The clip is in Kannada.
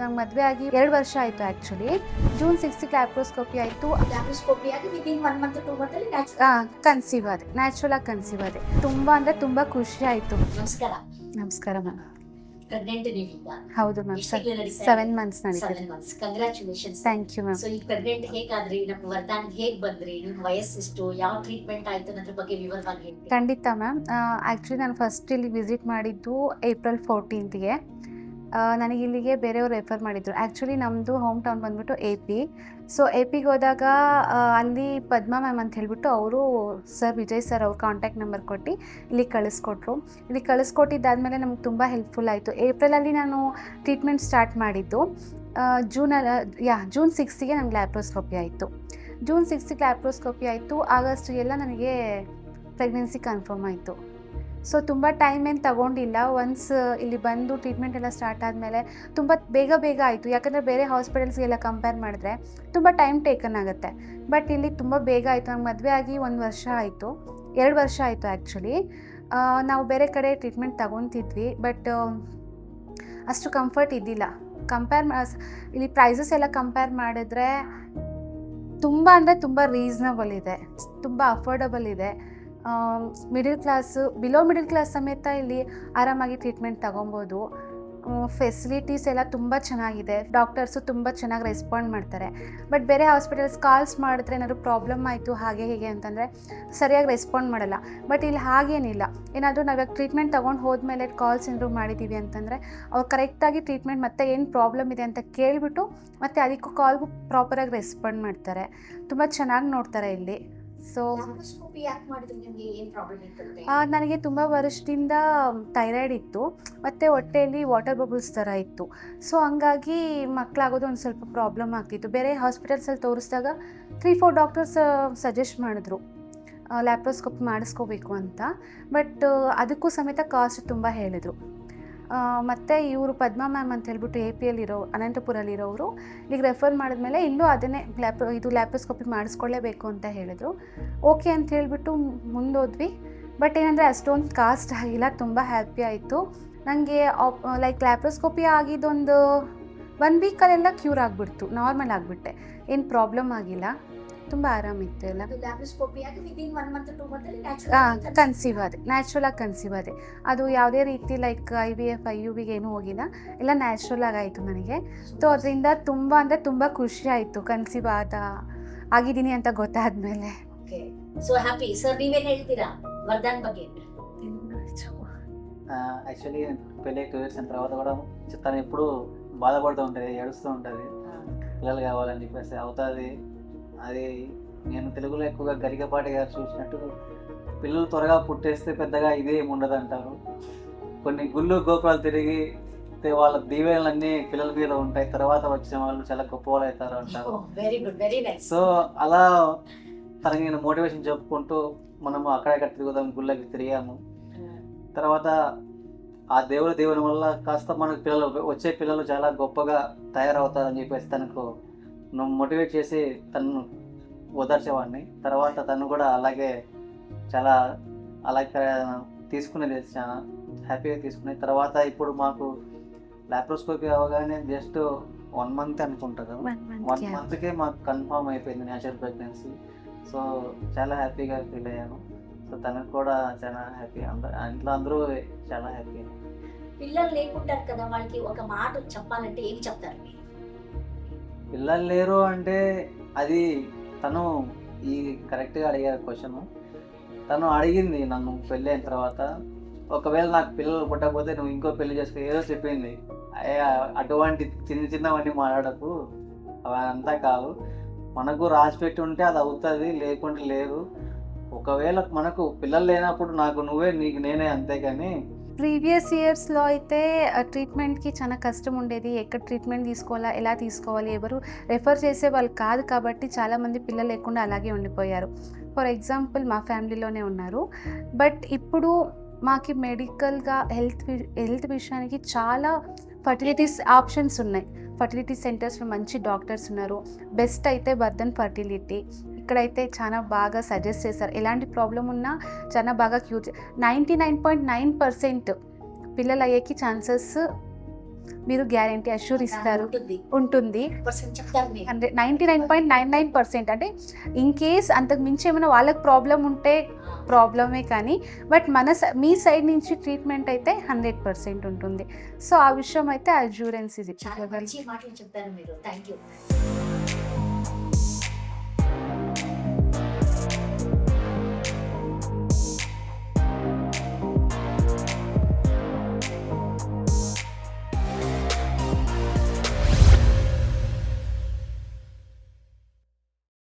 ನಂಗೆ ಮದುವೆ ಆಗಿ 2 ವರ್ಷ ಆಯಿತು ಆ್ಯಕ್ಚುಲಿ. ಜೂನ್ 6ಗೆ ಲ್ಯಾಪ್ರೋಸ್ಕೋಪಿ ಆಯಿತು. ಲ್ಯಾಪ್ರೋಸ್ಕೋಪಿ ಆಗಿ ವಿದಿನ್ 1 ಮಂತ್ 2 ಮಂತ್ ಅಲ್ಲಿ ಕನ್ಸೀವ್ ಆದೆ, ನ್ಯಾಚುರಲಾಗಿ ಕನ್ಸೀವ್ ಆದೆ. ತುಂಬ ಅಂದರೆ ತುಂಬ ಖುಷಿ ಆಯಿತು. ನಮಸ್ಕಾರ. ನಮಸ್ಕಾರ ಮ್ಯಾಮ್. ಪ್ರೆಗ್ನೆಂಟ್ ನೀವೀಗ? ಹೌದು ಮ್ಯಾಮ್, 7 ಮಂತ್ಸ್ ನಡೀತಿದೆ. 7 months. Congratulations. Thank you ma'am. So ಈ ಪ್ರೆಗ್ನೆಂಟ್ ಹೇಗಾದ್ರಿ, ನಮ್ಮ ವರದಾನ್ ಹೇಗ್ ಬಂದ್ರಿ, ನಿಮ್ಮ ವಯಸ್ಸೆಷ್ಟು, ಯಾವ ಟ್ರೀಟ್ಮೆಂಟ್ ಆಯ್ತು ಅನ್ನೋದ್ರ ಬಗ್ಗೆ ವಿವರವಾಗಿ ಹೇಳ್ತೀನಿ. ಖಂಡಿತ ಮ್ಯಾಮ್. ಆ್ಯಕ್ಚುಲಿ ನಾನು ಫಸ್ಟ್ ಇಲ್ಲಿ ವಿಸಿಟ್ ಮಾಡಿದ್ದು ಏಪ್ರಿಲ್ 14ಗೆ. ನನಗೆ ಇಲ್ಲಿಗೆ ಬೇರೆಯವ್ರು ರೆಫರ್ ಮಾಡಿದ್ರು. ಆ್ಯಕ್ಚುಲಿ ನಮ್ಮದು ಹೋಮ್ ಟೌನ್ ಬಂದುಬಿಟ್ಟು AP. ಸೊ APಗೆ ಹೋದಾಗ ಅಲ್ಲಿ ಪದ್ಮಾ ಮ್ಯಾಮ್ ಅಂತ ಹೇಳಿಬಿಟ್ಟು ಅವರು ಸರ್ ವಿಜಯ್ ಸರ್ ಅವ್ರ ಕಾಂಟ್ಯಾಕ್ಟ್ ನಂಬರ್ ಕೊಟ್ಟು ಇಲ್ಲಿಗೆ ಕಳಿಸ್ಕೊಟ್ರು. ಇಲ್ಲಿ ಕಳಿಸ್ಕೊಟ್ಟಿದ್ದಾದಮೇಲೆ ನಮ್ಗೆ ತುಂಬ ಹೆಲ್ಪ್ಫುಲ್ ಆಯಿತು. ಏಪ್ರಿಲಲ್ಲಿ ನಾನು ಟ್ರೀಟ್ಮೆಂಟ್ ಸ್ಟಾರ್ಟ್ ಮಾಡಿದ್ದು. ಜೂನ್ 6ಗೆ ನನಗೆ ಲ್ಯಾಪ್ರೋಸ್ಕೋಪಿ ಆಯಿತು. ಜೂನ್ 6ಗೆ ಲ್ಯಾಪ್ರೋಸ್ಕೋಪಿ ಆಯಿತು. ಆಗಸ್ಟಿಗೆಲ್ಲ ನನಗೆ ಪ್ರೆಗ್ನೆನ್ಸಿ ಕನ್ಫರ್ಮ್ ಆಯಿತು. ಸೊ ತುಂಬ ಟೈಮ್ ಏನು ತಗೊಂಡಿಲ್ಲ. ಒನ್ಸ್ ಇಲ್ಲಿ ಬಂದು ಟ್ರೀಟ್ಮೆಂಟ್ ಎಲ್ಲ ಸ್ಟಾರ್ಟ್ ಆದಮೇಲೆ ತುಂಬ ಬೇಗ ಆಯಿತು. ಯಾಕಂದರೆ ಬೇರೆ ಹಾಸ್ಪಿಟಲ್ಸ್ಗೆಲ್ಲ ಕಂಪೇರ್ ಮಾಡಿದ್ರೆ ತುಂಬ ಟೈಮ್ ಟೇಕನ್ ಆಗುತ್ತೆ. ಬಟ್ ಇಲ್ಲಿ ತುಂಬ ಬೇಗ ಆಯಿತು. ನಂಗೆ ಮದುವೆ ಆಗಿ 1 ವರ್ಷ ಆಯಿತು, 2 ವರ್ಷ ಆಯಿತು ಆ್ಯಕ್ಚುಲಿ. ನಾವು ಬೇರೆ ಕಡೆ ಟ್ರೀಟ್ಮೆಂಟ್ ತಗೊತಿದ್ವಿ, ಬಟ್ ಅಷ್ಟು ಕಂಫರ್ಟ್ ಇದ್ದಿಲ್ಲ. ಇಲ್ಲಿ ಪ್ರೈಸಸ್ ಎಲ್ಲ ಕಂಪೇರ್ ಮಾಡಿದ್ರೆ ತುಂಬ ಅಂದರೆ ತುಂಬ ರೀಸನಬಲ್ ಇದೆ, ತುಂಬ ಅಫೋರ್ಡಬಲ್ ಇದೆ. ಬಿಲೋ ಮಿಡಲ್ ಕ್ಲಾಸ್ ಸಮೇತ ಇಲ್ಲಿ ಆರಾಮಾಗಿ ಟ್ರೀಟ್ಮೆಂಟ್ ತಗೊಬೋದು. ಫೆಸಿಲಿಟೀಸ್ ಎಲ್ಲ ತುಂಬ ಚೆನ್ನಾಗಿದೆ. ಡಾಕ್ಟರ್ಸು ತುಂಬ ಚೆನ್ನಾಗಿ ರೆಸ್ಪಾಂಡ್ ಮಾಡ್ತಾರೆ. ಬಟ್ ಬೇರೆ ಹಾಸ್ಪಿಟಲ್ಸ್ ಕಾಲ್ಸ್ ಮಾಡಿದ್ರೆ ಏನಾದರೂ ಪ್ರಾಬ್ಲಮ್ ಆಯಿತು ಹಾಗೆ ಹೀಗೆ ಅಂತಂದರೆ ಸರಿಯಾಗಿ ರೆಸ್ಪಾಂಡ್ ಮಾಡಲ್ಲ. ಬಟ್ ಇಲ್ಲಿ ಹಾಗೇನಿಲ್ಲ. ಏನಾದರೂ ನಾವಿವಾಗ ಟ್ರೀಟ್ಮೆಂಟ್ ತೊಗೊಂಡು ಹೋದ್ಮೇಲೆ ಕಾಲ್ಸ್ ಏನಾದರೂ ಮಾಡಿದ್ದೀವಿ ಅಂತಂದರೆ ಅವ್ರು ಕರೆಕ್ಟಾಗಿ ಟ್ರೀಟ್ಮೆಂಟ್ ಮತ್ತೆ ಏನು ಪ್ರಾಬ್ಲಮ್ ಇದೆ ಅಂತ ಕೇಳಿಬಿಟ್ಟು ಮತ್ತು ಅದಕ್ಕೂ ಕಾಲ್ಗೂ ಪ್ರಾಪರಾಗಿ ರೆಸ್ಪಾಂಡ್ ಮಾಡ್ತಾರೆ. ತುಂಬ ಚೆನ್ನಾಗಿ ನೋಡ್ತಾರೆ ಇಲ್ಲಿ. ಸೊ ಲ್ಯಾಪ್ರೋಸ್ಕೋಪಿ ಯಾಕೆ ಮಾಡಿದ್ರಿ? ನಿಮಗೆ ಏನು ಪ್ರಾಬ್ಲಮ್ ಇತ್ತು? ನನಗೆ ತುಂಬ ವರ್ಷದಿಂದ ಥೈರಾಯ್ಡ್ ಇತ್ತು ಮತ್ತು ಹೊಟ್ಟೆಯಲ್ಲಿ ವಾಟರ್ ಬಬಲ್ಸ್ ಥರ ಇತ್ತು. ಸೊ ಹಂಗಾಗಿ ಮಕ್ಕಳಾಗೋದು ಒಂದು ಸ್ವಲ್ಪ ಪ್ರಾಬ್ಲಮ್ ಆಗ್ತಿತ್ತು. ಬೇರೆ ಹಾಸ್ಪಿಟಲ್ಸಲ್ಲಿ ತೋರಿಸಿದಾಗ 3-4 ಡಾಕ್ಟರ್ಸ್ ಸಜೆಸ್ಟ್ ಮಾಡಿದ್ರು ಲ್ಯಾಪ್ರೋಸ್ಕೋಪಿ ಮಾಡಿಸ್ಕೋಬೇಕು ಅಂತ. ಬಟ್ ಅದಕ್ಕೂ ಸಮೇತ ಕಾಸ್ಟ್ ತುಂಬ ಹೇಳಿದರು. ಮತ್ತು ಇವರು ಪದ್ಮಾ ಮ್ಯಾಮ್ ಅಂತ ಹೇಳ್ಬಿಟ್ಟು APಯಲ್ಲಿರೋ ಅನಂತಪುರಲ್ಲಿರೋರು ಇಲ್ಲಿಗೆ ರೆಫರ್ ಮಾಡಿದ್ಮೇಲೆ ಇಲ್ಲೂ ಅದನ್ನೇ ಲ್ಯಾಪ್ರೋಸ್ಕೋಪಿ ಮಾಡಿಸ್ಕೊಳ್ಳೇಬೇಕು ಅಂತ ಹೇಳಿದರು. ಓಕೆ ಅಂತ ಹೇಳಿಬಿಟ್ಟು ಮುಂದೋದ್ವಿ. ಬಟ್ ಏನಂದರೆ ಅಷ್ಟೊಂದು ಕಾಸ್ಟ್ ಆಗಿಲ್ಲ, ತುಂಬ ಹ್ಯಾಪಿ ಆಯಿತು. ನನಗೆ ಲ್ಯಾಪ್ರೋಸ್ಕೋಪಿ ಆಗಿದ್ದೊಂದು 1 ವೀಕಲ್ಲೆಲ್ಲ ಕ್ಯೂರ್ ಆಗಿಬಿಡ್ತು, ನಾರ್ಮಲ್ ಆಗಿಬಿಟ್ಟೆ. ಏನು ಪ್ರಾಬ್ಲಮ್ ಆಗಿಲ್ಲ, ತುಂಬ ಆರಾಮಿತ್ತು ಎಲ್ಲ. ಲ್ಯಾಪ್ರೋಸ್ಕೋಪಿ ಆಗಿ ವಿದಿನ್ 1 ಮಂತ್ 2 ಮಂತ್ ಅಲ್ಲಿ ಕನ್ಸೀವ್ ಆದೆ, ನ್ಯಾಚುರಲಾಗಿ ಕನ್ಸೀವ್ ಆದೆ. ಅದು ಯಾವುದೇ ರೀತಿ IVF IUVಗೆ ಏನೂ ಹೋಗಿಲ್ಲ, ಎಲ್ಲ ನ್ಯಾಚುರಲಾಗಿ ಆಯಿತು ನನಗೆ. ಸೊ ಅದರಿಂದ ತುಂಬ ಅಂದರೆ ತುಂಬ ಖುಷಿ ಆಯಿತು ಕನ್ಸೀವ್ ಆಗಿದ್ದೀನಿ ಅಂತ ಗೊತ್ತಾದ್ಮೇಲೆ. Okay, so happy. ಸರ್ ನೀವೇನು ಹೇಳ್ತೀರಾ వరదాన్ ಬಗ್ಗೆ? యాక్చువల్లీ పెళ్ళి 2 years అయిన తర్వాత కూడా తను ఎప్పుడు బాధపడుతూ ఉంటుంది, ఏడుస్తూ ఉంటుంది, పిల్లలు కావాలని చెప్పేసి. అవుతుంది అది. నేను తెలుగులో ఎక్కువగా గరికపాటి గారు చూసినట్టు పిల్లలు త్వరగా పుట్టేస్తే పెద్దగా ఇదేమి ఉండదు అంటారు. కొన్ని గుళ్ళు గోపురాలు తిరిగి వాళ్ళ దీవెనలన్నీ పిల్లల మీద ఉంటాయి, తర్వాత వచ్చిన వాళ్ళు చాలా గొప్ప వాళ్ళు అవుతారు అంటారు. Very good, very nice. So అలా తనకి నేను మోటివేషన్ చెప్పుకుంటూ మనము అక్కడక్కడ తిరుగుదాం, గుళ్ళకి తిరిగాము. తర్వాత ఆ దేవుని వల్ల కాస్త మనకు వచ్చే పిల్లలు చాలా గొప్పగా తయారవుతారని చెప్పేసి తనకు మోటివేట్ చేసి తను ఓదార్చేవాడిని. తర్వాత తను కూడా అలాగే చాలా తీసుకునేది, చాలా హ్యాపీగా తీసుకునేది. తర్వాత ఇప్పుడు మాకు ల్యాప్రోస్కోపీ అవగానే జస్ట్ 1 month అనుకుంటారు, 1 monthకే మాకు కన్ఫర్మ్ అయిపోయింది న్యాచురల్ ప్రెగ్నెన్సీ. సో చాలా హ్యాపీగా ఫీల్ అయ్యాను. సో తనకు కూడా చాలా హ్యాపీ, ఇంట్లో అందరూ చాలా హ్యాపీ. పిల్లలు లేకుంటారు కదా, వాళ్ళకి ఒక మాట చెప్పాలంటే ఏం చెప్తారు? పిల్లలు లేరు అంటే అది తను ఈ కరెక్ట్గా అడిగారు క్వశ్చన్. తను అడిగింది నన్ను పెళ్ళి అయిన తర్వాత, ఒకవేళ నాకు పిల్లలు పుట్టకపోతే నువ్వు ఇంకో పెళ్లి చేసుకో ఏదో చెప్పింది. అటువంటి చిన్నవన్నీ మాట్లాడకు, అవంతా కాదు. మనకు రాసిపెట్టి ఉంటే అది అవుతుంది, లేకుంటే లేదు. ఒకవేళ మనకు పిల్లలు లేనప్పుడు నాకు నువ్వే, నీకు నేనే, అంతేగాని. ప్రీవియస్ ఇయర్స్లో అయితే ట్రీట్మెంట్కి చాలా కష్టం ఉండేది. ఎక్కడ ట్రీట్మెంట్ తీసుకోవాలా, ఎలా తీసుకోవాలి, ఎవరు రెఫర్ చేసే వాళ్ళు కాదు. కాబట్టి చాలామంది పిల్లలు లేకుండా అలాగే ఉండిపోయారు. ఫర్ ఎగ్జాంపుల్ మా ఫ్యామిలీలోనే ఉన్నారు. బట్ ఇప్పుడు మాకు మెడికల్గా హెల్త్ విషయానికి చాలా ఫర్టిలిటీస్ ఆప్షన్స్ ఉన్నాయి. ఫర్టిలిటీ సెంటర్స్లో మంచి డాక్టర్స్ ఉన్నారు. బెస్ట్ అయితే వర్ధన్ ఫర్టిలిటీ. ఇక్కడైతే చాలా బాగా సజెస్ట్ చేశారు. ఎలాంటి ప్రాబ్లం ఉన్నా చాలా బాగా క్యూర్ 99.9% పిల్లలు అయ్యేకి ఛాన్సెస్ మీరు గ్యారంటీ అష్యూర్ ఇస్తారు ఉంటుంది. 100% చెప్తారు మీరు. 99.99% అంటే ఇన్ కేస్ అంతకు మించి ఏమైనా వాళ్ళకి ప్రాబ్లం ఉంటే ప్రాబ్లమే, కానీ బట్ మీ సైడ్ నుంచి ట్రీట్మెంట్ అయితే 100% ఉంటుంది. సో ఆ విషయం అయితే అష్యూరెన్స్ ఇది చాలా మంచి మాటలు చెప్పారు మీరు. Thank you.